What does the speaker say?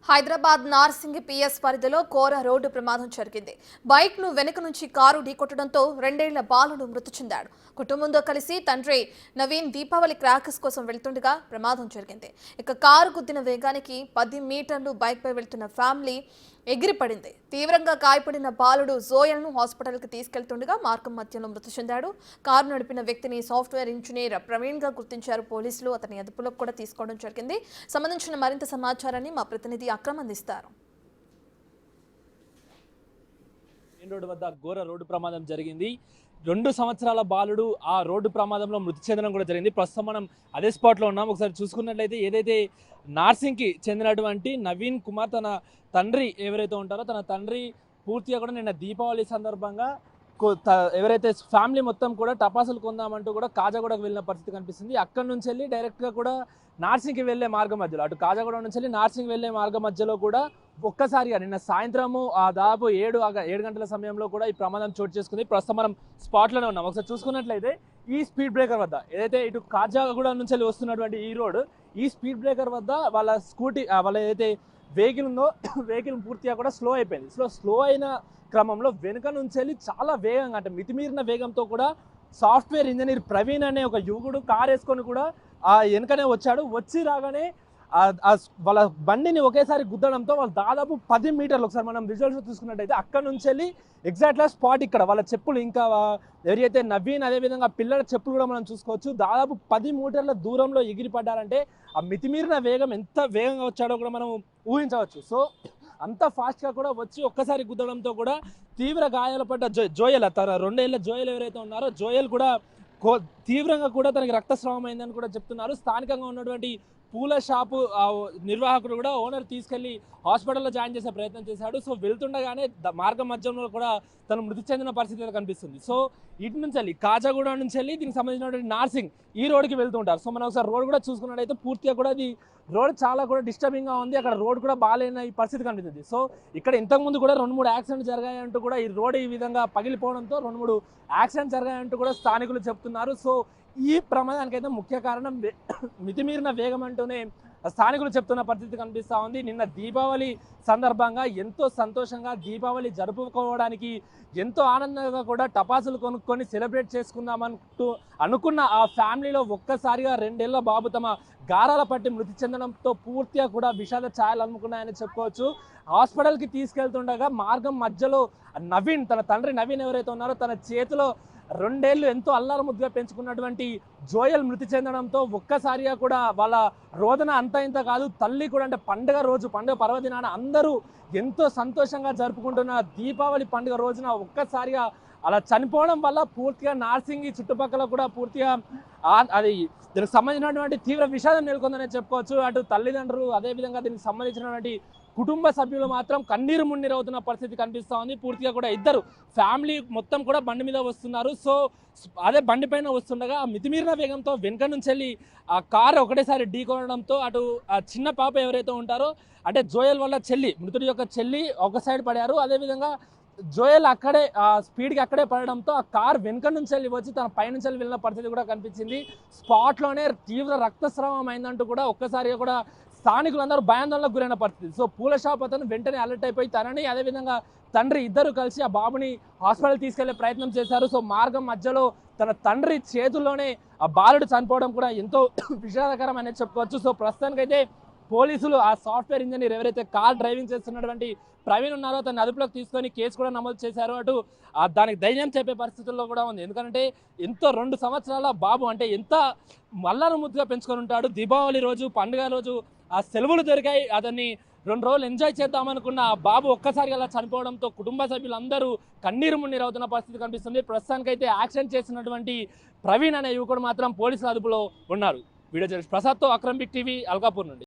Hyderabad Narsingi PS పరిధిలో ఘోర road ప్రమాదం జరిగింది. బైక్ ను వెనుక నుంచి కారు ఢీకొట్టడంతో 2 ఏళ్ల బాలుడు మృతి చెందాడు. కుటుంబంతో కలిసి తండ్రి నవీన్ దీపావళి క్రాకర్స్ కోసం వెళ్తుండగా ప్రమాదం జరిగింది. ఇక కారు గుద్దిన వేగానికి 10 మీటర్లు బైక్ పై వెళ్తున్న ఫ్యామిలీ ఎగిరిపడింది. తీవ్రంగా గాయపడిన బాలుడు జోయల్ను హాస్పిటల్కి తీసుకెళ్తుండగా మార్గం మధ్యలో మృతి చెందాడు. కారు నడిపిన వ్యక్తిని సాఫ్ట్వేర్ ఇంజనీర్ ప్రవీణ్ గా గుర్తించారు పోలీసులు. అతని అదుపులోకి కూడా తీసుకోవడం జరిగింది. సంబంధించిన మరింత సమాచారాన్ని మా ప్రతినిధి అక్రమ్ అందిస్తారు. రోడ్డు వద్ద ఘోర రోడ్డు ప్రమాదం జరిగింది. 2 సంవత్సరాల బాలుడు ఆ రోడ్డు ప్రమాదంలో మృతి చెందడం కూడా జరిగింది. ప్రస్తుతం మనం అదే స్పాట్లో ఉన్నాం. ఒకసారి చూసుకున్నట్లయితే ఏదైతే నార్సింగ్కి చెందినటువంటి నవీన్ కుమార్ తన తండ్రి ఎవరైతే ఉంటారో తన తండ్రి పూర్తిగా కూడా నిన్న దీపావళి సందర్భంగా ఎవరైతే ఫ్యామిలీ మొత్తం కూడా టపాసులు కొందామంటూ కూడా కాజాగూడకు వెళ్ళిన పరిస్థితి కనిపిస్తుంది. అక్కడి నుంచి వెళ్ళి డైరెక్ట్గా కూడా నార్సింగ్కి వెళ్ళే మార్గం మధ్యలో అటు కాజాగూడ నుంచి వెళ్ళి నార్సింగ్ వెళ్ళే మార్గం మధ్యలో కూడా ఒక్కసారిగా నిన్న సాయంత్రము దాదాపు 7 గంటల సమయంలో కూడా ఈ ప్రమాదం చోటు చేసుకుంది. ప్రస్తుతం మనం స్పాట్లోనే ఉన్నాం. ఒకసారి చూసుకున్నట్లయితే ఈ స్పీడ్ బ్రేకర్ వద్ద ఏదైతే ఇటు కాజాగూడ నుంచి వెళ్ళి వస్తున్నటువంటి ఈ రోడ్ ఈ స్పీడ్ బ్రేకర్ వద్ద వాళ్ళ స్కూటీ వాళ్ళ ఏదైతే వెహికల్ ఉందో వెహికల్ పూర్తిగా కూడా స్లో అయిపోయింది. స్లో అయిన క్రమంలో వెనుక నుంచి వెళ్ళి చాలా వేగంగా అంటే మితిమీరిన వేగంతో కూడా సాఫ్ట్వేర్ ఇంజనీర్ ప్రవీణ్ అనే ఒక యువకుడు కార్ వేసుకొని కూడా ఆ వెనుకనే వచ్చాడు. వచ్చి రాగానే వాళ్ళ బండిని ఒకేసారి గుద్దడంతో వాళ్ళు దాదాపు 10 మీటర్లు ఒకసారి మనం విజువల్స్ చూసుకున్నట్టయితే అక్కడ నుంచి వెళ్ళి ఎగ్జాక్ట్గా స్పాట్ ఇక్కడ వాళ్ళ చెప్పులు ఇంకా ఎవరైతే నవీన్ అదేవిధంగా పిల్లల చెప్పులు కూడా మనం చూసుకోవచ్చు. దాదాపు 10 మీటర్ల దూరంలో ఎగిరిపడ్డారంటే ఆ మితిమీరిన వేగం ఎంత వేగంగా వచ్చాడో కూడా మనం ఊహించవచ్చు. సో అంత ఫాస్ట్గా కూడా వచ్చి ఒక్కసారి గుద్దడంతో కూడా తీవ్ర గాయాలు పడ్డ జోయల్ తన 2 ఏళ్ల జోయల్ ఎవరైతే ఉన్నారో జోయల్ కూడా తీవ్రంగా కూడా తనకి రక్తస్రావం అయిందని కూడా చెప్తున్నారు. స్థానికంగా ఉన్నటువంటి పూల షాపు నిర్వాహకుడు కూడా ఓనర్ తీసుకెళ్లి హాస్పిటల్లో జాయిన్ చేసే ప్రయత్నం చేశాడు. సో వెళ్తుండగానే మార్గం మధ్యంలో కూడా తను మృతి చెందిన పరిస్థితి కనిపిస్తుంది. సో ఇటు నుంచి వెళ్ళి కాజాగూడ నుంచి వెళ్ళి దీనికి సంబంధించినటువంటి నార్సింగ్ ఈ రోడ్కి వెళ్తుంటారు. సో మనం ఒకసారి రోడ్ కూడా చూసుకున్నట్టయితే పూర్తిగా కూడా అది రోడ్ చాలా కూడా డిస్టర్బింగ్గా ఉంది. అక్కడ రోడ్ కూడా బాగాలేని ఈ పరిస్థితి కనిపిస్తుంది. సో ఇక్కడ ఇంతకుముందు కూడా 2-3 యాక్సిడెంట్స్ జరిగాయంటూ కూడా ఈ రోడ్ ఈ విధంగా పగిలిపోవడంతో 2-3 యాక్సిడెంట్స్ జరిగాయంటూ కూడా స్థానికులు చెప్తున్నారు. సో ఈ ప్రమాదానికైతే ముఖ్య కారణం మితిమీరిన వేగం అంటూనే స్థానికులు చెప్తున్న పరిస్థితి కనిపిస్తూ ఉంది. నిన్న దీపావళి సందర్భంగా ఎంతో సంతోషంగా దీపావళి జరుపుకోవడానికి ఎంతో ఆనందంగా కూడా టపాసులు కొనుక్కొని సెలబ్రేట్ చేసుకుందామంటూ అనుకున్న ఆ ఫ్యామిలీలో ఒక్కసారిగా 2 ఏళ్ల బాబు తమ గారాల పట్టి మృతి చెందడంతో పూర్తిగా కూడా విషాద ఛాయలు అమ్ముకున్నాయని చెప్పుకోవచ్చు. హాస్పిటల్కి తీసుకెళ్తుండగా మార్గం మధ్యలో నవీన్ తన తండ్రి నవీన్ ఎవరైతే ఉన్నారో తన చేతిలో 2 ఏళ్ళు ఎంతో అల్లారు ముద్దుగా పెంచుకున్నటువంటి జోయల్ మృతి చెందడంతో ఒక్కసారిగా కూడా వాళ్ళ రోదన అంత ఇంత కాదు. తల్లి కూడా అంటే పండుగ పర్వదినాన అందరూ ఎంతో సంతోషంగా జరుపుకుంటున్న దీపావళి పండుగ రోజున ఒక్కసారిగా అలా చనిపోవడం వల్ల పూర్తిగా నార్సింగి చుట్టుపక్కల కూడా పూర్తిగా అది దీనికి సంబంధించినటువంటి తీవ్ర విషాదం నెలకొందనే చెప్పుకోవచ్చు. అటు తల్లిదండ్రులు అదేవిధంగా దీనికి సంబంధించినటువంటి కుటుంబ సభ్యులు మాత్రం కన్నీరు మున్నీరవుతున్న పరిస్థితి కనిపిస్తూ ఉంది. పూర్తిగా కూడా ఇద్దరు ఫ్యామిలీ మొత్తం కూడా బండి మీద వస్తున్నారు. సో అదే బండి పైన వస్తుండగా మితిమీరిన వేగంతో వెనుక నుంచి వెళ్ళి ఆ కారు ఒకటేసారి ఢీకొనడంతో అటు ఆ చిన్న పాప ఎవరైతే ఉంటారో అంటే జోయల్ వల్ల మృతుడి యొక్క చెల్లి ఒక సైడ్ పడారు. అదేవిధంగా జోయల్ అక్కడే స్పీడ్కి అక్కడే పడడంతో ఆ కార్ వెనుక నుంచి వెళ్ళి వచ్చి తన పైనుంచి వెళ్ళిన పరిస్థితి కూడా కనిపించింది. స్పాట్లోనే తీవ్ర రక్తస్రావం అయిందంటూ కూడా ఒక్కసారిగా కూడా స్థానికులందరూ భయాందోళనకు గురైన పరిస్థితి. సో పూల షాప్ అతను వెంటనే అలర్ట్ అయిపోయి తనని అదేవిధంగా తండ్రి ఇద్దరు కలిసి ఆ బాబుని హాస్పిటల్ తీసుకెళ్లే ప్రయత్నం చేశారు. సో మార్గం మధ్యలో తన తండ్రి చేతుల్లోనే ఆ బాలుడు చనిపోవడం కూడా ఎంతో విషాదకరం అనేది చెప్పుకోవచ్చు. సో ప్రస్తుతానికైతే పోలీసులు ఆ సాఫ్ట్వేర్ ఇంజనీర్ ఎవరైతే కార్ డ్రైవింగ్ చేస్తున్నటువంటి ప్రవీణ్ ఉన్నారో తన అదుపులోకి తీసుకొని కేసు కూడా నమోదు చేశారు. అటు దానికి ధైర్యం చెప్పే పరిస్థితుల్లో కూడా ఉంది. ఎందుకంటే ఎంతో 2 సంవత్సరాల బాబు అంటే ఎంత మల్లారు ముద్దుగా పెంచుకొని ఉంటాడు. దీపావళి రోజు పండుగ రోజు ఆ సెలవులు దొరికాయి. అతన్ని 2 రోజులు ఎంజాయ్ చేద్దామనుకున్న ఆ బాబు ఒక్కసారిగా అలా చనిపోవడంతో కుటుంబ సభ్యులందరూ కన్నీరు మున్నీరు అవుతున్న పరిస్థితి కనిపిస్తుంది. ప్రస్తుతానికైతే యాక్సిడెంట్ చేసినటువంటి ప్రవీణ్ అనే యువకుడు మాత్రం పోలీసుల అదుపులో ఉన్నారు. వీడియో జర్నలిస్ట్ ప్రసాద్తో అక్రమ్ బిగ్ టీవీ అల్కాపూర్ నుండి.